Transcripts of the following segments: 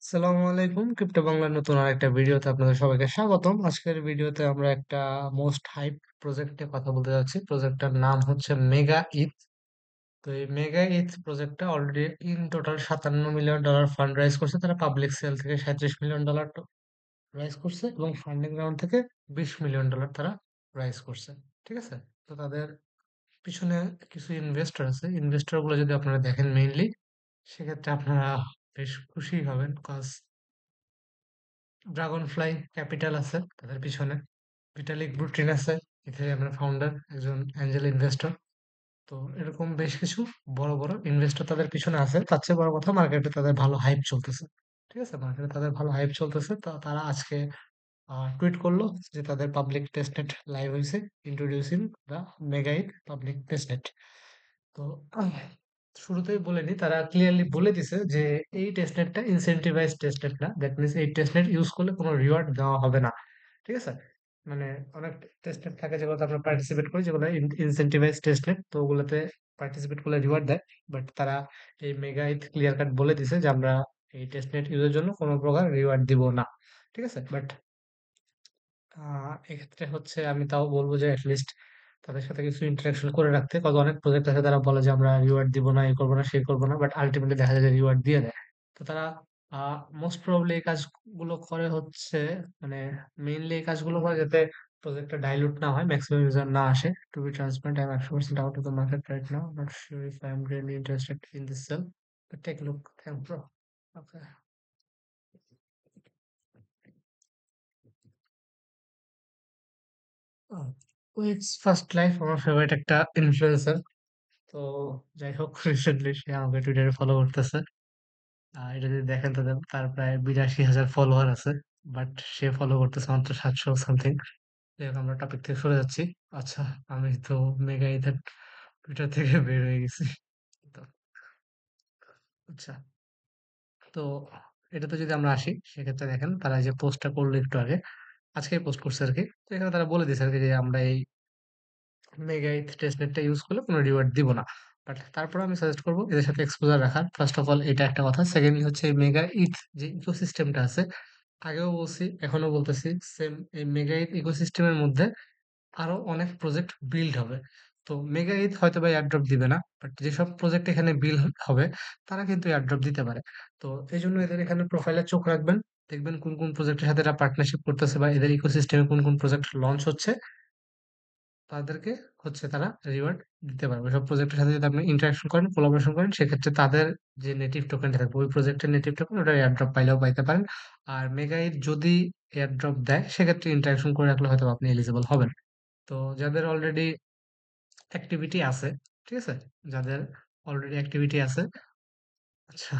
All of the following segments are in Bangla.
আসসালামু আলাইকুম, ক্রিপ্টো বাংলার নতুন আরেকটা ভিডিওতে আপনাদের সবাইকে স্বাগতম। আজকের ভিডিওতে আমরা একটা মোস্ট হাইপ প্রজেক্টে কথা বলতে যাচ্ছি। প্রজেক্টটার নাম হচ্ছে মেগা ইথ। তো এই মেগা ইথ প্রজেক্টটা already in total $57 million fund rise করছে। তারা পাবলিক সেল থেকে $37 মিলিয়ন রাইজ করছে এবং ফান্ডিং রাউন্ড থেকে $20 মিলিয়ন তারা রাইজ করছে। ঠিক আছে? তো তাদের পিছনে কিছু ইনভেস্টর আছে। ইনভেস্টর গুলো যদি আপনারা দেখেন মেইনলি, সেক্ষেত্রে আপনারা বেশ খুশি হবেন। ড্রাগন ফ্লাই ক্যাপিটাল আছে তাদের পিছনে, ভিটালিক ব্লুট্রিন আছে, ইথেরিয়ামের ফাউন্ডার, একজন অ্যাঞ্জেল ইনভেস্টর। তো এরকম বেশ কিছু বড় বড় ইনভেস্টর তাদের পিছনে আছে। তার চেয়ে বড় কথা, মার্কেটে তাদের ভালো হাইপ চলতেছে। ঠিক আছে, মার্কেটে তাদের ভালো হাইপ চলতেছে। তো তারা আজকে টুইট করলো যে তাদের পাবলিক টেস্টনেট লাইভ হয়েছে, ইন্ট্রোডিউসিং দ্য মেগাইট পাবলিক টেস্টনেট। তো আহ, শুরুতেই বলে নি, তারা ক্লিয়ারলি বলে দিছে যে এই টেস্টনেটটা ইনসেন্টিভাইজ টেস্টনেট না। দ্যাট মিনস এই টেস্টনেট ইউজ করলে কোনো রিওয়ার্ড দেওয়া হবে না। ঠিক আছে? মানে অনেক টেস্টনেট থাকে যেগুলোতে আমরা পার্টিসিপেট করি, যেগুলো ইনসেন্টিভাইজ টেস্টনেট, তো ওগুলোতে পার্টিসিপেট করলে রিওয়ার্ড দেয়। বাট তারা এই মেগাইট ক্লিয়ার কাট বলে দিছে যে আমরা এই টেস্টনেট ইউজের জন্য কোনো প্রকার রিওয়ার্ড দিব না। ঠিক আছে? বাট এক্ষেত্রে হচ্ছে আমি তাও বলবো যে লিস্ট তাদের সাথে কিছু ইন্টারাকশন করে রাখতে। কজ অনেক প্রজেক্ট আছে তারা বলে যে আমরা রিওয়ার্ড দিব না, এই করবো না, সেই করবো না, বাট আলটিমেটলি দেখা যায় যে রিওয়ার্ড দিয়ে দেয়। তো তারা মোস্ট প্রবাবলি এই কাজগুলো করে হচ্ছে, মানে মেইনলি এই কাজগুলো করে যাতে প্রজেক্টটা ডাইলুট না হয়, ম্যাক্সিমাম ইউজার না আসে। To be transparent, I am 100% out of the market right now, not sure if I am really interested in this sale, but take look, thank bro. Okay. With first life আমার ফেভারিট একটা ইনফ্লুয়েন্সার। তো যাই হোক, রিসেন্টলি সে আমাকে টুইটারে ফলো করতেছে। এটা যদি দেখেন, তার প্রায় 82,000 ফলোয়ার আছে, বাট সে ফলো করতেছে মাত্র 700 সামথিং। যাই হোক, আমরা টপিক থেকে সরে যাচ্ছি। আচ্ছা, আমি তো মেগা ইথের টুইটার থেকে বের হয়ে গেছি। তো আচ্ছা, তো এটাতে যদি আমরা আসি, সেক্ষেত্রে দেখেন তারা যে পোস্টটা করলো একটু আগে, আজকে পোস্ট করছে আর কি। তো এখানে তারা বলে দিয়েছে আর কি যে আমরা এই মেগা ইথ টেস্টনেটটা ইউজ করলে কোনো রিওয়ার্ড দিব না। বাট তারপর আমি সাজেস্ট করবো এদের সাথে এক্সপোজার রাখার। ফার্স্ট অফ অল এটা একটা কথা। সেকেন্ডলি হচ্ছে এই মেগা ইথ যে ইকোসিস্টেমটা আছে, আগেও বলছি এখনো বলতেছি সেম, এই মেগা ইথ ইকোসিস্টেমের মধ্যে আরো অনেক প্রজেক্ট বিল্ড হবে। তো মেগা ইথ হয়তো বা এয়ারড্রপ দিবে না, বাট যেসব প্রজেক্ট এখানে বিল্ড হবে তারা কিন্তু এয়ারড্রপ দিতে পারে। তো এই জন্য এদের এখানে প্রোফাইলে চোখ রাখবেন, দেখবেন কোন কোন প্রজেক্টের সাথে এরা পার্টনারশিপ করতেছে বা এদের ইকোসিস্টেমে কোন কোন প্রজেক্ট লঞ্চ হচ্ছে, তাদেরকে হচ্ছে তারা রিওয়ার্ড দিতে পারবে। ওইসব প্রজেক্টের সাথে যদি আপনি ইন্টারাকশন করেন, কোলাবোরেশন করেন, সেক্ষেত্রে তাদের যে নেটিভ টোকেনটা থাকবে, ওই প্রজেক্টের নেটিভ টোকেন, ওটা এয়ারড্রপ পাইলেও পাইতে পারেন। আর মেগাইট যদি এয়ারড্রপ দেয়, সেক্ষেত্রে ইন্টারাকশন করে রাখলে হয়তো আপনি এলিজিবল হবেন। তো যাদের অলরেডি অ্যাক্টিভিটি আছে, ঠিক আছে, যাদের অলরেডি অ্যাক্টিভিটি আছে। আচ্ছা,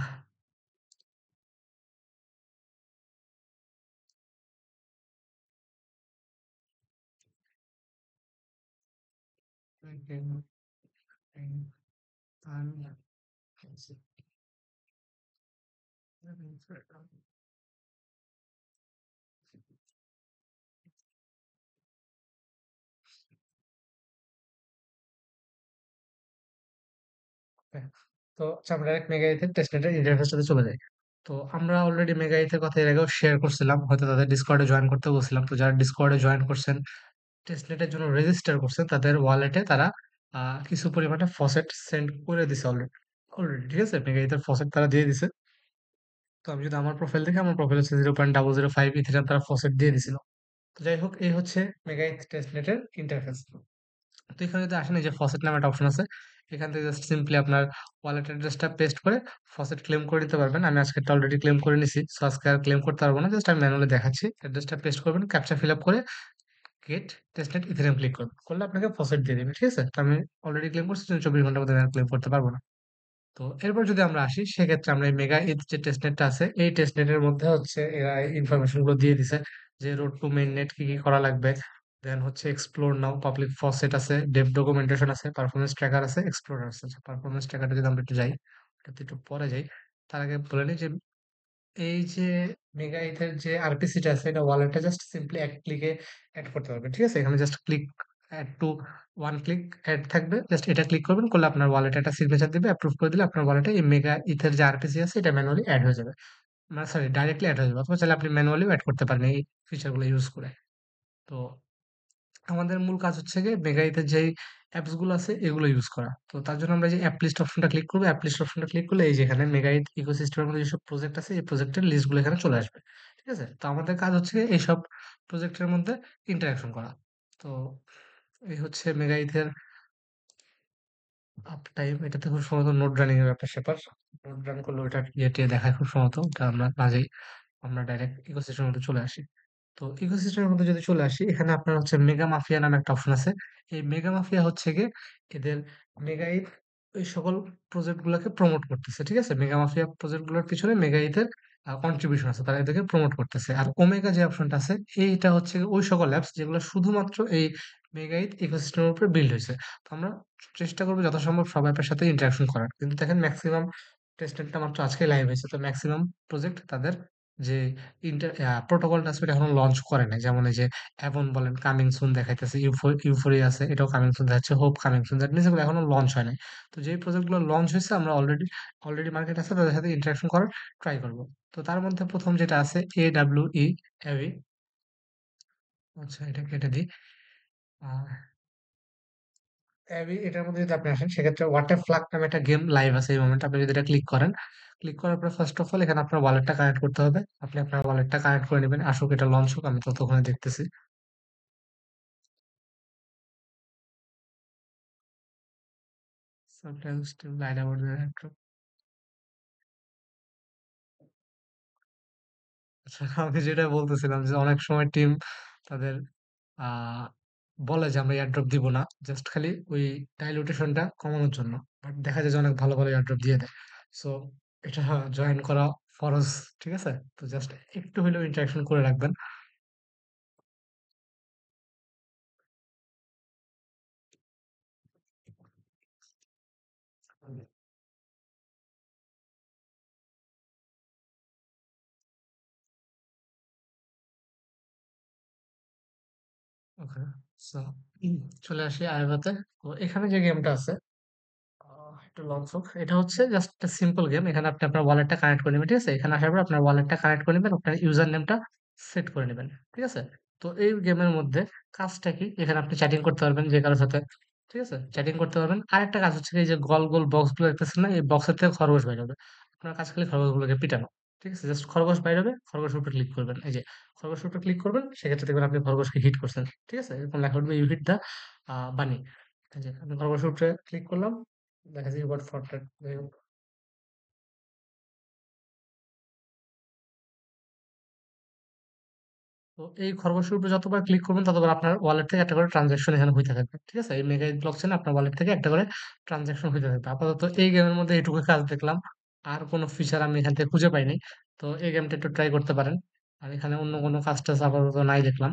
হ্যাঁ। তো আচ্ছা, আমরা ডাইরেক্ট মেগা ইথের টেস্টনেটের ইন্টারফেসটাতে চলে যাই। তো আমরা অলরেডি মেগা ইথের কথা এর আগেও শেয়ার করছিলাম, হয়তো তাদের ডিসকর্ডে জয়েন করতে বলছিলাম। তো যারা ডিসকর্ডে জয়েন করছেন, টেস্টনেটের জন্য রেজিস্টার করছেন, তাদের ওয়ালেটে তারা কিছু পরিমাণে ফসেট সেন্ড করে দিছে অলরেডি। অলরেডি ঠিক আছে, মেগা ইথের ফসেট তারা দিয়ে দিছে। তো আমি যদি আমার প্রোফাইল দেখি, আমার প্রোফাইল হচ্ছে 0.005 ইথেরিয়াম তারা ফসেট দিয়ে দিছিল। তো যাই হোক, এই হচ্ছে মেগা ইথ টেস্টনেটের ইন্টারফেস। তো এখানে যদি আসেন, এই যে ফসেট নামে একটা অপশন আছে, এখান থেকে জাস্ট সিম্পলি আপনার ওয়ালেট অ্যাড্রেসটা পেস্ট করে ফসেট ক্লেম করে নিতে পারবেন। আমি আজকে অলরেডি ক্লেম করে নিছি, সো আজকে আর ক্লেম করতে পারবো না। জাস্ট আমি ম্যানুয়ালি দেখাচ্ছি। অ্যাড্রেসটা পেস্ট করবেন, ক্যাপচা ফিল আপ করে গেট টেস্টনেট ইথেরিয়াম ক্লিক করবেন, করলে আপনাকে ফসেট দিয়ে দেবে। ঠিক আছে? তো আমি অলরেডি ক্লেম করছি, 24 ঘন্টার মধ্যে আমি ক্লেম করতে পারবো না। তো এরপর যদি আমরা আসি, সেক্ষেত্রে আমরা এই মেগা ইথ যে টেস্টনেটটা আছে, এই টেস্টনেটের মধ্যে হচ্ছে এরা ইনফরমেশন গুলো দিয়ে দিছে যে রোড টু মেইন নেট কি কি করা লাগবে। দেন হচ্ছে এক্সপ্লোর নাও, পাবলিক ফসেট আছে, ডেভ ডকুমেন্টেশন আছে, পারফরমেন্স ট্র্যাকার আছে, এক্সপ্লোরার আছে। পারফরমেন্স ট্র্যাকারটা যদি আমরা একটু যাই, ওটাতে একটু পরে যাই, তার আগে বলে নিই যে এই যে মেগা ইথের যে আরপিসিটা আছে, এটা ওয়ালেটে জাস্ট সিম্পলি এক ক্লিকে অ্যাড করতে পারবেন। ঠিক আছে? এখানে just click, add to, one click add থাকবে, জাস্ট এটা ক্লিক করবেন, করলে আপনার ওয়ালেটে একটা সিগনেচার দিবে, অ্যাপ্রুভ করে দিলে আপনার ওয়ালেটে এই মেগা ইথের যে আরপিসি আছে এটা ম্যানুয়ালি অ্যাড হয়ে যাবে। মানে সরি ডাইরেক্টলি এড হয়ে যাবে, অথবা চাইলে আপনি ম্যানুয়ালিও এড করতে পারেন এই ফিচারগুলো ইউজ করে। তো আমাদের মূল কাজ হচ্ছে গিয়ে মেগাইতে যেই অ্যাপস গুলো আছে এগুলো ইউজ করা। তো তার জন্য আমরা যে অ্যাপ লিস্ট অপশনটা ক্লিক করবো, অ্যাপ লিস্ট অপশনটা ক্লিক করলে এই যে এখানে মেগাইট ইকোসিস্টেমের মধ্যে যেসব প্রজেক্ট আছে এই প্রজেক্টের লিস্টগুলো এখানে চলে আসবে। ঠিক আছে? তো আমাদের কাজ হচ্ছে গিয়ে এইসব প্রজেক্টের মধ্যে ইন্টারাকশন করা। তো এই হচ্ছে মেগাইথের আপ টাইম। এটাতে খুব সম্ভবত নোড রানিং এর ব্যাপার-স্যাপার। নোড রান করলে ওটা ইয়ে টিয়ে দেখায় খুব সম্ভবত। ওটা আমরা মাঝেই আমরা ডাইরেক্ট ইকোসিস্টেমের মধ্যে চলে আসি। তো ইকোসিস্টেমের মধ্যে যদি চলে আসি, এখানে আপনার হচ্ছে মেগা মাফিয়া নামে একটা অপশন আছে। এই মেগা মাফিয়া হচ্ছে গিয়ে এদের মেগাইট এই সকল প্রজেক্ট গুলাকে প্রমোট করতেছে। ঠিক আছে? মেগা মাফিয়া প্রজেক্ট গুলোর পিছনে মেগাইটের কন্ট্রিবিউশন আছে। তারা এদেরকে প্রমোট করতেছে। আর ওমেগা যে অপশনটা আছে, এইটা হচ্ছে গিয়ে ওই সকল অ্যাপস যেগুলো শুধুমাত্র এই মেগাইট ইকোসিস্টেমের উপরে বিল্ড হইছে। তো আমরা চেষ্টা করব যথাসম্ভব সব অ্যাপের সাথে ইন্টারেকশন করার। কিন্তু দেখেন ম্যাক্সিমাম টেস্টনেটটা মাত্র আজকে লাইভ হয়েছে। তো ম্যাক্সিমাম প্রজেক্ট তাদের যে প্রোটোকলটা আছে ওটা এখনো লঞ্চ করে নাই। যেমন এই যে অ্যাভন বলেন কামিং সুন দেখাইতেছে, ইউফোরিয়া আছে এটাও কামিং সুন দেখাচ্ছে, hope coming soon, that means এগুলো এখনো লঞ্চ হয় নাই। তো যেই প্রজেক্টগুলো লঞ্চ হয়েছে আমরা অলরেডি মার্কেট আছে তাদের সাথে ইন্টারাকশন করার ট্রাই করব। তো তার মধ্যে প্রথম যেটা আছে AWE, অ্যাভি। আচ্ছা এটা কেটে দিই। আহ, অ্যাভি এটার মধ্যে যদি আপনি আসেন সেক্ষেত্রে ওয়াটার ফ্লাগ নামে একটা গেম লাইভ আছে এই মোমেন্ট। আপনি যদি এটা ক্লিক করেন, ক্লিক করার পর ফার্স্ট অফ অল এখানে আপনার ওয়ালেটটা কানেক্ট করতে হবে। আপনি আপনার ওয়ালেটটা কানেক্ট করে নেবেন, আসুক এটা লঞ্চ হোক, আমি ততক্ষণে দেখতেছি। Sometimes to lie about the laptop. আচ্ছা, আমি যেটা বলতেছিলাম যে অনেক সময় টিম তাদের আহ বলে যে আমরা এয়ারড্রপ দিব না, জাস্ট খালি ওই ডাইলুটেশনটা কমানোর জন্য। বাট দেখা যায় যে অনেক ভালো ভালো এয়ারড্রপ দিয়ে দেয়। সো এটা জয়েন করা ফরজ। ঠিক আছে? তো জাস্ট একটু হলেও ইন্টারাকশন করে রাখবেন। ওকে, সো চলে আসি আইভাতে। তো এখানে যে গেমটা আছে, একটু লং হোক। এটা হচ্ছে জাস্ট একটা সিম্পল গেম। এখানে আপনি আপনার ওয়ালেটটা কানেক্ট করে নেবেন। ঠিক আছে? এখানে আসার পর আপনার ওয়ালেটটা কানেক্ট করে নেবেন, আপনার ইউজার নেমটা সেট করে নেবেন। ঠিক আছে? তো এই গেমের মধ্যে কাজটা কি? এখানে আপনি চ্যাটিং করতে পারবেন যে কারোর সাথে। ঠিক আছে? চ্যাটিং করতে পারবেন। আরেকটা কাজ হচ্ছে কি, এই যে গোল গোল বক্স গুলো দেখতেছেন না, এই বক্সের থেকে খরগোশ বাইর হবে। আপনার কাজ খালি খরগোশগুলোকে পিটানো। ঠিক আছে? জাস্ট খরগোশ বাইর হবে, খরগোশের উপরে ক্লিক করবেন। এই যে খরগোশের উপরে ক্লিক করবেন, সেক্ষেত্রে দেখবেন আপনি খরগোশকে হিট করছেন। ঠিক আছে? এরকম লেখা উঠবে ইউ হিট দা বানি। এই যে আমি খরগোশের উপরে ক্লিক করলাম, দেখা যায় এবার ফরম্যাট। যাই হোক, তো এই খরগোশের উপরে যতবার ক্লিক করবেন ততবার আপনার ওয়ালেট থেকে একটা করে ট্রানজাকশন এখানে হইতে থাকবে। ঠিক আছে? এই মেগা ব্লক চেনে আপনার ওয়ালেট থেকে একটা করে ট্রানজাকশন হইতে থাকবে। আপাতত এই গেমের মধ্যে এইটুকু কাজ দেখলাম। আর কোনো ফিচার আমি এখান থেকে খুঁজে পাইনি। তো এই গেমটা একটু ট্রাই করতে পারেন। আর এখানে অন্য কোনো কাজ টাজ আপাতত নাই দেখলাম।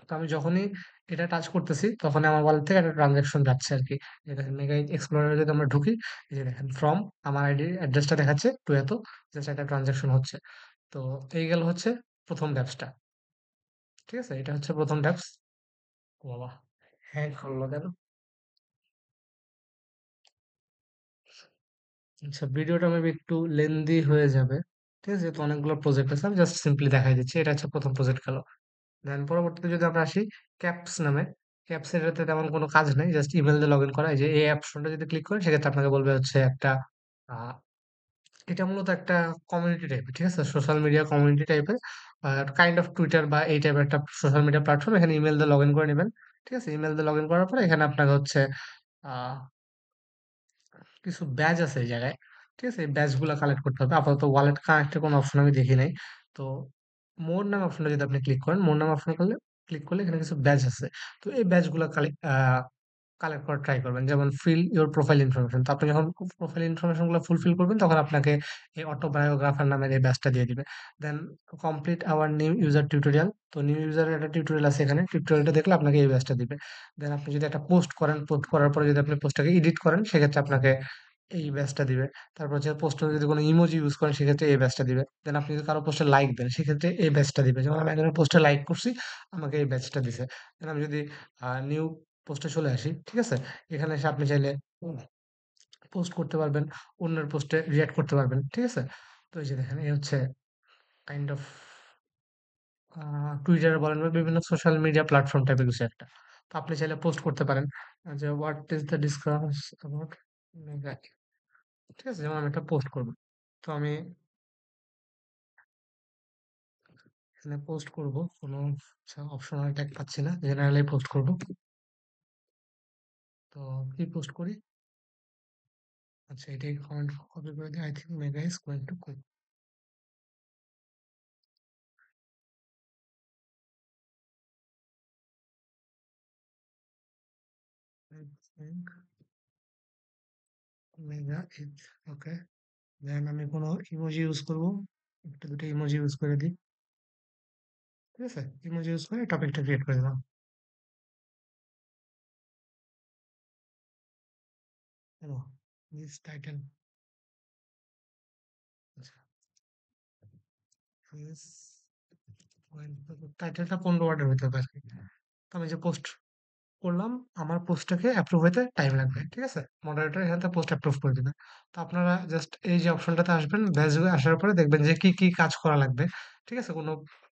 তো আমি যখনই এটা টাচ করতেছি তখনই আমার ওয়ালেট থেকে একটা ট্রানজাকশন যাচ্ছে আর কি। এই দেখেন মেগা এক্সপ্লোরারে যদি আমরা ঢুকি, এই যে দেখেন ফ্রম আমার আইডি অ্যাড্রেসটা দেখাচ্ছে টু এত, জাস্ট একটা ট্রানজাকশন হচ্ছে। তো এই গেল হচ্ছে প্রথম ড্যাপসটা। ঠিক আছে? এটা হচ্ছে প্রথম ড্যাপস। ও বাবা! হ্যাং করলো কেন? আচ্ছা, ভিডিওটা মেবি একটু লেন্দি হয়ে যাবে। ঠিক আছে? যেহেতু অনেকগুলো প্রজেক্ট আছে আমি জাস্ট সিম্পলি দেখাই দিচ্ছি। এটা হচ্ছে প্রথম প্রজেক্ট গেল। দেন পরবর্তীতে যদি আমরা আসি ক্যাপস নামে, ক্যাপস এটাতে তেমন কোনো কাজ নেই, জাস্ট ইমেল দিয়ে লগ ইন করা। এই যে এই অপশনটা যদি ক্লিক করেন সেক্ষেত্রে আপনাকে বলবে হচ্ছে একটা আহ, এটা মূলত একটা কমিউনিটি টাইপের। ঠিক আছে? সোশ্যাল মিডিয়া কমিউনিটি টাইপের, কাইন্ড অফ টুইটার বা এই টাইপের একটা সোশ্যাল মিডিয়া প্ল্যাটফর্ম। এখানে ইমেল দিয়ে লগ ইন করে নেবেন। ঠিক আছে? ইমেল দিয়ে লগ ইন করার পরে এখানে আপনাকে হচ্ছে আহ কিছু ব্যাজ আছে এই জায়গায়। ঠিক আছে? এই ব্যাজ গুলা কালেক্ট করতে হবে। আপাতত ওয়ালেট কানেক্টের কোনো অপশন আমি দেখি নাই। তো মোর নাম অপশনটা যদি আপনি ক্লিক করেন, মোর নাম অপশন করলে ক্লিক করলে এখানে কিছু ব্যাজ আছে। তো এই ব্যাজ গুলা কালেক্ট করার ট্রাই করবেন। যেমন ফিল ইওর প্রোফাইল ইনফরমেশন। তো আপনি যখন প্রোফাইল ইনফরমেশন গুলো ফুলফিল করবেন তখন আপনাকে এই অটো বায়োগ্রাফার নামের এই ব্যাজটা দিয়ে দিবে। Then complete our new user tutorial. তো নিউ ইউজারের একটা টিউটোরিয়াল আছে এখানে। টিউটোরিয়ালটা দেখলে আপনাকে এই ব্যাজটা দিবে। দেন আপনি যদি একটা পোস্ট করেন, পোস্ট করার পরে যদি আপনি পোস্টটাকে এডিট করেন সেক্ষেত্রে আপনাকে এই ব্যাচটা দিবে। তারপর হচ্ছে পোস্টে যদি কোনো ইমোজি ইউজ করেন সেক্ষেত্রে এই ব্যাচটা দিবে। দেন আপনি যদি কারো পোস্টে লাইক দেন সেক্ষেত্রে এই ব্যাচটা দিবে। যেমন আমি একজনের পোস্টে লাইক করছি, আমাকে এই ব্যাচটা দিছে। দেন আমি যদি নিউ পোস্টে চলে আসি, ঠিক আছে? এখানে এসে আপনি চাইলে পোস্ট করতে পারবেন, অন্যের পোস্টে রিঅ্যাক্ট করতে পারবেন। ঠিক আছে? তো এই যে দেখেন এই হচ্ছে কাইন্ড অফ টুইটার বলেন বা বিভিন্ন সোশ্যাল মিডিয়া প্ল্যাটফর্ম টাইপের কিছু একটা। তো আপনি চাইলে পোস্ট করতে পারেন যে what is the discuss about mega, ঠিক আছে? যেমন আমি একটা পোস্ট করব। তো আমি এখানে পোস্ট করব কোনো অপশনাল ট্যাগ পাচ্ছি না, জেনারেলি পোস্ট করব। তো কি পোস্ট করি? আচ্ছা এটাই কমেন্ট কপি করে দিই। I think Mega is going to cook. I think Mega is okay. Then আমি কোনো ইমোজি ইউজ করব, একটা দুটো ইমোজি ইউজ করে দিই, ঠিক আছে? ইমোজি ইউজ করে টপিকটা ক্রিয়েট করে দিলাম। হ্যালো, দিস টাইটেল, আচ্ছা দিস টাইটেলটা 15 ওয়ার্ডের হতে পারে। তো আমি যে পোস্ট করলাম, আমার পোস্টটাকে অ্যাপ্রুভ হইতে টাইম লাগবে, ঠিক আছে? মডারেটর এখান থেকে পোস্ট অ্যাপ্রুভ করে দিবে। তো আপনারা জাস্ট এই যে অপশনটাতে আসবেন, ব্যাস আসার পরে দেখবেন যে কি কি কাজ করা লাগবে, ঠিক আছে? কোনো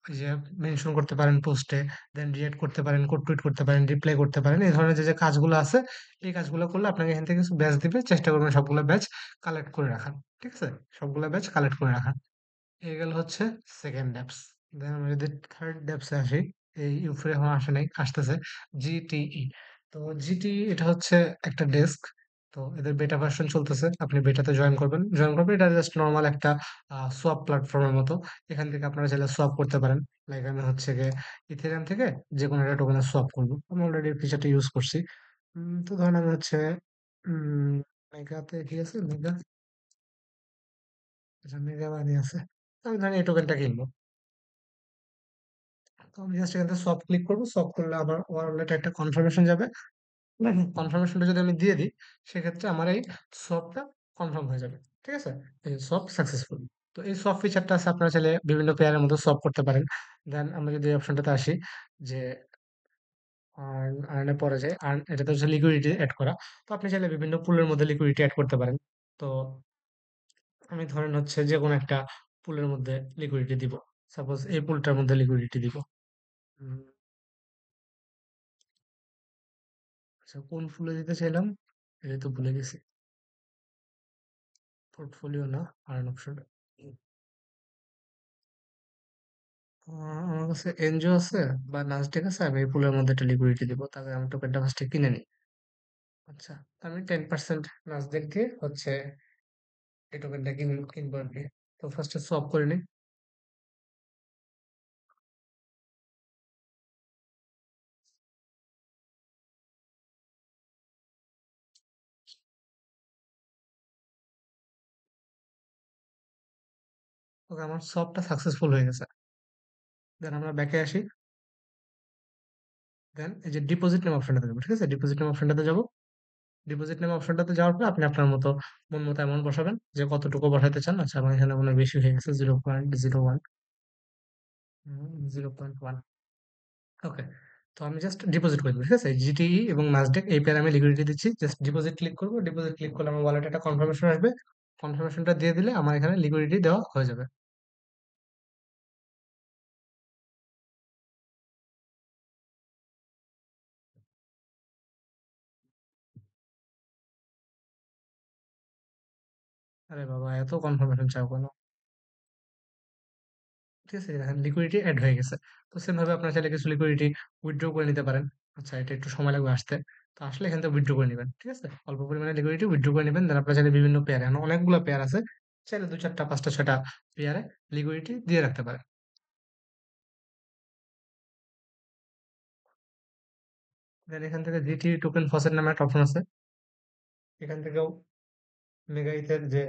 এই যে মেনশন করতে পারেন পোস্টে, দেন রিঅ্যাক্ট করতে পারেন, কোড টুইট করতে পারেন, রিপ্লাই করতে পারেন, এই ধরনের যে যে কাজগুলো আছে, এই কাজগুলো করলে আপনাকে এখান থেকে কিছু ব্যাচ দিবে। চেষ্টা করবেন সবগুলো ব্যাচ কালেক্ট করে রাখার, ঠিক আছে? সবগুলো ব্যাচ কালেক্ট করে রাখার। এই গেল হচ্ছে সেকেন্ড ডেপস। দেন আমরা যদি থার্ড ডেপসে আসি, এই ইউফোরিয়া এখন আসে নাই, আসতেছে জিটিই। তো জিটিই এটা হচ্ছে একটা ডেস্ক। তো এদের বেটা ভার্সন চলতেছে, আপনি বেটাতে জয়েন করবেন। এটা জাস্ট নর্মাল একটা সোয়াপ প্ল্যাটফর্মের মতো। এখান থেকে আপনারা চাইলে সোয়াপ করতে পারেন। লাইক আমি হচ্ছে গিয়ে ইথেরিয়াম থেকে যে কোনো একটা টোকেনে সোয়াপ করবো, আমি অলরেডি ফিচারটা ইউজ করছি। তো ধরেন আমি হচ্ছে উম মেগাতে কি আছে, মেগা, আচ্ছা মেগা মানি আছে। তো আমি ধরেন এই টোকেনটা কিনবো। তো আমি জাস্ট এখান থেকে সব ক্লিক করবো, সব করলে আমার ওয়ালেটে একটা কনফার্মেশন যাবে। কনফার্মেশনটা যদি আমি দিয়ে দিই, সেক্ষেত্রে আমার এই সবটা কনফার্ম হয়ে যাবে, ঠিক আছে? এই সব সাকসেসফুল। তো এই সব ফিচারটা আছে, আপনারা চাইলে বিভিন্ন পেয়ারের মধ্যে সব করতে পারেন। দেন আমরা যদি এই অপশনটাতে আসি, যে আর্নের পরে যে আর্ন, এটাতে হচ্ছে লিকুইডিটি অ্যাড করা। তো আপনি চাইলে বিভিন্ন পুলের মধ্যে লিকুইডিটি অ্যাড করতে পারেন। তো আমি ধরেন হচ্ছে যে কোনো একটা পুলের মধ্যে লিকুইডিটি দিব। সাপোজ এই পুলটার মধ্যে লিকুইডিটি দিব। উম, আচ্ছা কোন ফুলে দিতে চাইলাম এটা তো ভুলে গেছি। পোর্টফোলিও না, আর্ন অপশন। আমার কাছে এনজিও আছে বা নাসডেক আছে, আমি এই পুলের মধ্যে একটা লিকুইডিটি দিব, তাহলে আমি টোকেনটা ফার্স্টে কিনে নিই। আচ্ছা, আমি 10% নাসডেক দিয়ে হচ্ছে এই টোকেনটা কিনবো আর কি। তো ফার্স্টে সোয়াপ করে নিই। ওকে, আমার সোয়াপটা সাকসেসফুল হয়ে গেছে। দেন আমরা ব্যাকে আসি। দেন এই যে ডিপোজিট নেম অপশনটাতে যাবো, ঠিক আছে? ডিপোজিট নেম অপশনটাতে যাবো। ডিপোজিট নেম অপশনটাতে যাওয়ার পর আপনি আপনার মতো মন মতো অ্যামাউন্ট বসাবেন, যে কতটুকু বসাতে চান। আচ্ছা আমার এখানে মনে হয় বেশি হয়ে গেছে, 0.01, 0.1। ওকে, তো আমি জাস্ট ডিপোজিট করে দেবো, ঠিক আছে? জিটিই এবং নাসডেক এই পেয়ারে আমি লিকুইডিটি দিচ্ছি। জাস্ট ডিপোজিট ক্লিক করবো। ডিপোজিট ক্লিক করলে আমার ওয়ালেটে একটা কনফার্মেশন আসবে। কনফার্মেশনটা দিয়ে দিলে আমার এখানে লিকুইডিটি দেওয়া হয়ে যাবে। আরে বাবা, এত কনফার্মেশন চাও কেন? ঠিক আছে, দেখেন লিকুইডিটি অ্যাড হয়ে গেছে। তো সেম ভাবে আপনার চাইলে কিছু লিকুইডিটি উইথড্র করে নিতে পারেন। আচ্ছা এটা একটু সময় লাগবে আসতে। তো আসলে এখান থেকে উইথড্র করে নেবেন, ঠিক আছে? অল্প পরিমাণে লিকুইডিটি উইথড্র করে নেবেন। দেন আপনার চাইলে বিভিন্ন পেয়ারে, এখন অনেকগুলো পেয়ার আছে, চাইলে 2 4টা 5টা 6টা পেয়ারে লিকুইডিটি দিয়ে রাখতে পারেন। দেন এখান থেকে জিটি টোকেন ফসেট নামে একটা অপশন আছে। এখান থেকেও মেগা ইথের যে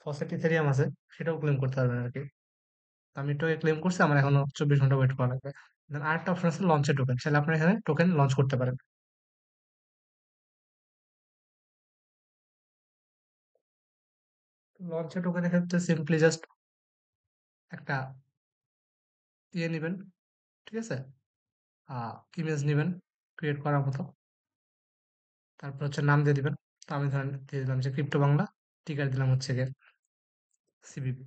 ফসেট ইথেরিয়াম আছে, সেটাও ক্লেম করতে পারবেন আর কি। আমি এটাও ক্লেম করছি, আমার এখনো 24 ঘন্টা ওয়েট করা লাগবে। দেন আরেকটা অপশন আছে লঞ্চের টোকেন, চাইলে আপনি এখানে টোকেন লঞ্চ করতে পারেন। লঞ্চের টোকেনের ক্ষেত্রে সিম্পলি জাস্ট একটা নিবেন, ঠিক আছে? ইমেজ নিবেন ক্রিয়েট করার মতো, তারপর হচ্ছে নাম দিয়ে দিবেন। তো আমি ধরেন দিয়ে দিলাম যে ক্রিপ্টো বাংলা, টিকার দিলাম হচ্ছে গিয়ে সিবিপি।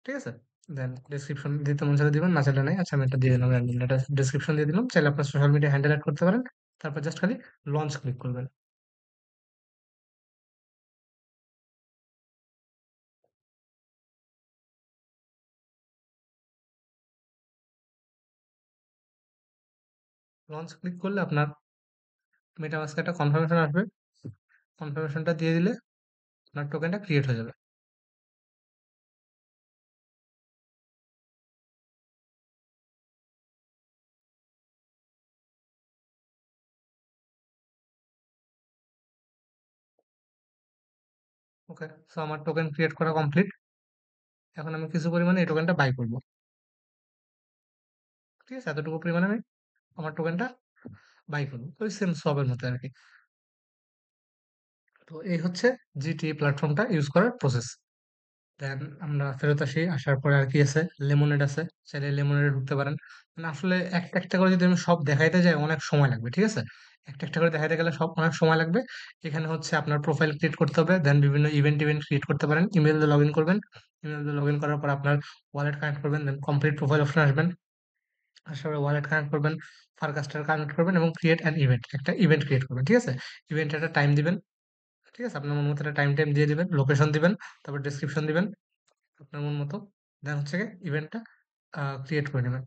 ঠিক আছে? দেন ডেসক্রিপশন দিতে মন চাইলে দিবেন, না চাইলে নাই। আচ্ছা আমি এটা দিয়ে দিলাম র‍্যান্ডম এটা ডেসক্রিপশন দিয়ে দিলাম। চাইলে আপনার সোশ্যাল মিডিয়া হ্যান্ডেল এড করতে পারেন। তারপর জাস্ট খালি লঞ্চ ক্লিক করবেন। লঞ্চ ক্লিক করলে আপনার মেটামাস্কে একটা কনফার্মেশন আসবে। কনফার্মেশনটা দিয়ে দিলে আপনার টোকেনটা ক্রিয়েট হয়ে যাবে। ওকে। সো আমার টোকেন ক্রিয়েট করা কমপ্লিট। এখন আমি কিছু পরিমাণে এই টোকেনটা বাই করব। ঠিক আছে? এতটুকু পরিমাণে আমি আমার টোকেনটা বাই করব। ওই সেম সবের মতো আরকি। তো এই হচ্ছে জিটিএ প্ল্যাটফর্মটা ইউজ করার প্রসেস। দেন আমরা ফেরত আসি। আসার পরে আর কি আছে? লেমনেড আছে। চাইলে লেমনেডে ঢুকতে পারেন। মানে আসলে একটা, একটা করে যদি আমি সব দেখাইতে যাই অনেক সময় লাগবে। ঠিক আছে? একটা, একটা করে দেখাইতে গেলে সব অনেক সময় লাগবে। এখানে হচ্ছে আপনার প্রোফাইল ক্রিয়েট করতে হবে। দেন বিভিন্ন ইভেন্ট ক্রিয়েট করতে পারেন। ইমেইল দিয়ে লগইন করবেন। ইমেইল দিয়ে লগইন করার পর আপনার ওয়ালেট কানেক্ট করবেন। দেন কমপ্লিট প্রোফাইল অপশনে আসবেন। আসার পরে ওয়ালেট কানেক্ট করবেন। ফারকাস্টার কানেক্ট করবেন এবং ক্রিয়েট অ্যান ইভেন্ট। একটা ইভেন্ট ক্রিয়েট করবেন। ঠিক আছে? ইভেন্টে একটা টাইম দিবেন। ঠিক আছে? আপনার মন মতো একটা টাইম দিয়ে দিবেন। লোকেশন দিবেন। তারপর ডেসক্রিপশন দিবেন। আপনার মন মতো। দেন হচ্ছে গিয়ে ইভেন্টটা ক্রিয়েট করে নেবেন।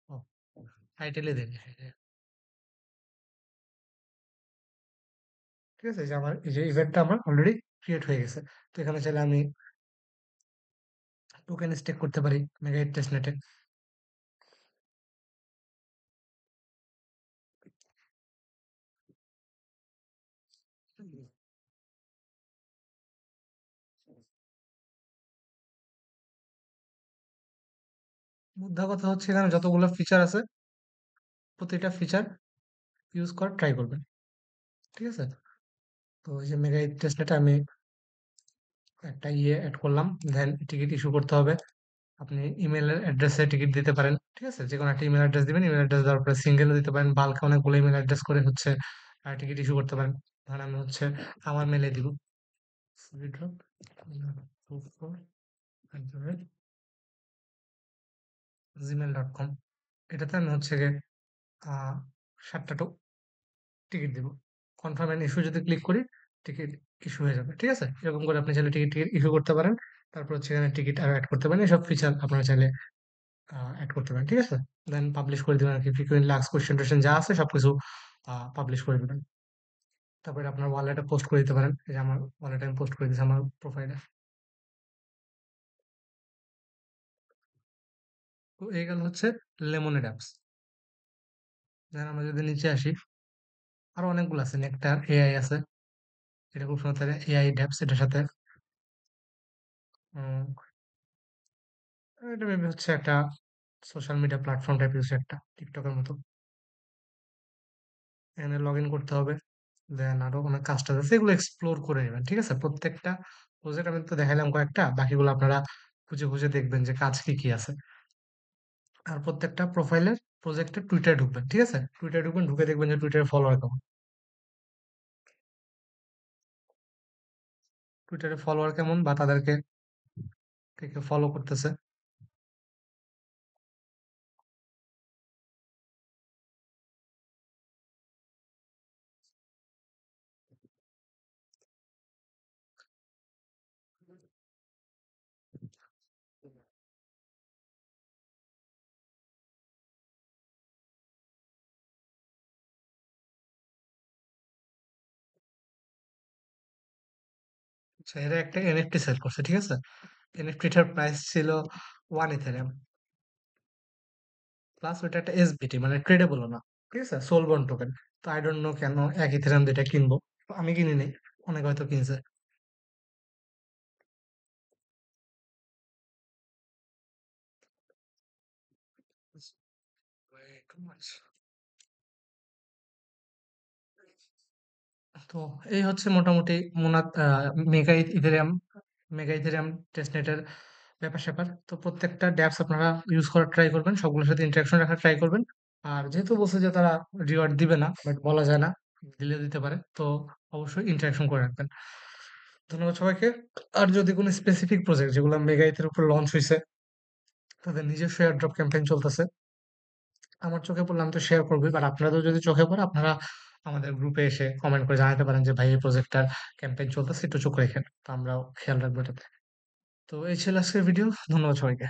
ও টাইটেলে দেন। হ্যাঁ, হ্যাঁ। ঠিক আছে? এই যে আমার এই যে ইভেন্টটা আমার অলরেডি ক্রিয়েট হয়ে গেছে। তো এখানে চাইলে আমি টোকেন স্টেক করতে পারি মেগা হিট টেস্টনেটে। মুদ্রা কথা হচ্ছে এখানে যতগুলো ফিচার আছে প্রতিটা ফিচার ইউজ করার ট্রাই করবেন। ঠিক আছে? তো এই যে মেগা হিট টেস্টনেটে আমি একটা এড করলাম। দেন টিকিট ইস্যু করতে হবে। আপনি ইমেইলের অ্যাড্রেসে টিকিট দিতে পারেন। ঠিক আছে? যেকোনো একটা ইমেইল অ্যাড্রেস দিবেন। ইমেইল অ্যাড্রেস দেওয়ার পরে সিঙ্গেলও দিতে পারেন। বাল্কে অনেকগুলো ইমেইল অ্যাড্রেস করে হচ্ছে টিকিট ইস্যু করতে পারেন। ধরেন আমি হচ্ছে আমার মেইলে দিব। gmail.com এটাতে আমি হচ্ছে গিয়ে আ ৭ টা টিকিট দিব। কনফার্ম এন্ড ইস্যু যদি ক্লিক করি, টিকিট ইস্যু হয়ে যাবে। ঠিক আছে? এরকম করে আপনি চাইলে টিকিট টিকিট ইস্যু করতে পারেন। তারপর হচ্ছে এখানে টিকিট আরো এড করতে পারেন। এসব ফিচার আপনারা চাইলে এড করতে পারেন। ঠিক আছে? দেন পাবলিশ করে দিবেন আরকি। ফ্রিকোয়েন্টলি আস্কড কোয়েশ্চেন-টোয়েশ্চেন যা আছে সবকিছু পাবলিশ করে দিবেন। তারপরে আপনার ওয়ালেটে পোস্ট করে দিতে পারেন। এই যে আমার ওয়ালেটে আমি পোস্ট করে দিয়েছি আমার প্রোফাইলে। তো এই গেল হচ্ছে লেমনেড অ্যাপস। দেন আমরা যদি নিচে আসি, আরো অনেকগুলো আছে। নেকটার এআই আছে। এটা খুব সুন্দর এআই ড্যাপস এটার সাথে উম এটা মেবি হচ্ছে একটা সোশ্যাল মিডিয়া প্ল্যাটফর্ম টাইপের কিছু একটা টিকটকের মতো। এখানে লগ ইন করতে হবে। দেন আরো অনেক কাজ টাজ আছে এগুলো এক্সপ্লোর করে নেবেন। ঠিক আছে? প্রত্যেকটা প্রজেক্ট আমি তো দেখাইলাম কয়েকটা, বাকিগুলো আপনারা খুঁজে খুঁজে দেখবেন যে কাজ কি কি আছে। আর প্রত্যেকটা প্রোফাইলের প্রজেক্টের টুইটারে ঢুকবেন। ঠিক আছে? টুইটারে ঢুকবেন, ঢুকে দেখবেন যে টুইটারে ফলোয়ার কেমন। টুইটারে ফলোয়ার কেমন বা তাদেরকে কে কে ফলো করতেছে। আচ্ছা এরা একটা এনএফটি সেল করছে। ঠিক আছে? এনএফটিটার প্রাইস ছিল 1 ইথেরিয়াম। প্লাস ওইটা একটা এসবিটি মানে ট্রেডেবলও না। ঠিক আছে? সোলবর্ন টোকেন। তো আই ডোন্ট নো কেন এক ইথেরিয়াম দিয়ে এটা কিনবো। আমি কিনি নাই। অনেকে হয়তো কিনছে। Way too much. তো এই হচ্ছে মোটামুটি মেগা ইথেরিয়াম মেগা ইথেরিয়াম, টেস্টনেটের ব্যাপার-স্যাপার। তো প্রত্যেকটা ড্যাপস আপনারা ইউজ করার ট্রাই করবেন। সবগুলোর সাথে ইন্টারেকশন রাখার ট্রাই করবেন। আর যেহেতু বলছে যে তারা রিওয়ার্ড দিবে না, বাট বলা যায় না। দিলেও দিতে পারে। তো অবশ্যই ইন্টারেকশন করে রাখবেন। ধন্যবাদ সবাইকে। আর যদি কোনো স্পেসিফিক প্রজেক্ট যেগুলো মেগা ইথের উপর লঞ্চ হইছে, তাদের নিজস্ব এয়ারড্রপ ক্যাম্পেইন চলতেছে। আমার চোখে পড়লে আমি তো শেয়ার করবোই। বাট আপনাদেরও যদি চোখে পড়ে আপনারা আমাদের গ্রুপে এসে কমেন্ট করে জানাতে পারেন যে ভাই এই প্রজেক্টটার ক্যাম্পেইন চলতেছে একটু চোখ রাখেন। তো আমরাও খেয়াল রাখবো এটাতে। তো এই ছিল আজকের ভিডিও। ধন্যবাদ সবাইকে।